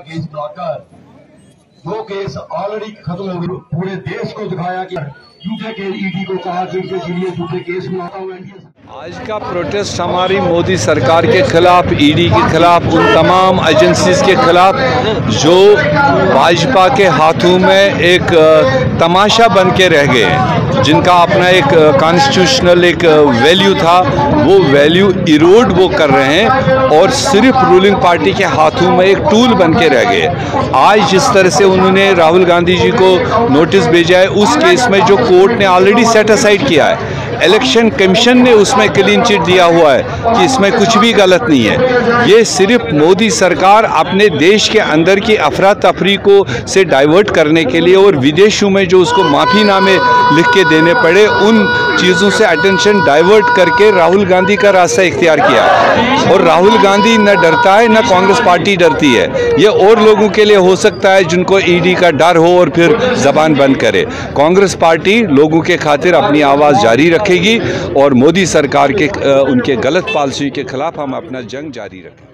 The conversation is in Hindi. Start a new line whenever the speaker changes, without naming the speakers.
केस बनाकर वो केस ऑलरेडी खत्म हो गए। पूरे देश को दिखाया कि झूठे के ईडी को कहा कि इनके जरिए झूठे केस बनाता हूँ।
आज का प्रोटेस्ट हमारी मोदी सरकार के खिलाफ, ईडी के खिलाफ, उन तमाम एजेंसीज के खिलाफ जो भाजपा के हाथों में एक तमाशा बन के रह गए हैं, जिनका अपना एक कॉन्स्टिट्यूशनल एक वैल्यू था, वो वैल्यू इरोड वो कर रहे हैं और सिर्फ रूलिंग पार्टी के हाथों में एक टूल बन के रह गए। आज जिस तरह से उन्होंने राहुल गांधी जी को नोटिस भेजा है, उस केस में जो कोर्ट ने ऑलरेडी सेट असाइड किया है, इलेक्शन कमीशन ने उसमें क्लीन चिट दिया हुआ है कि इसमें कुछ भी गलत नहीं है। ये सिर्फ मोदी सरकार अपने देश के अंदर की अफरा तफरी को से डाइवर्ट करने के लिए और विदेशों में जो उसको माफ़ीनामे लिख के देने पड़े, उन चीज़ों से अटेंशन डाइवर्ट करके राहुल गांधी का रास्ता इख्तियार किया। और राहुल गांधी न डरता है, न कांग्रेस पार्टी डरती है। ये और लोगों के लिए हो सकता है जिनको ईडी का डर हो और फिर जबान बंद करे। कांग्रेस पार्टी लोगों के खातिर अपनी आवाज़ जारी रखेगी और मोदी सरकार के उनके गलत पॉलिसी के खिलाफ हम अपना जंग जारी रखेंगे।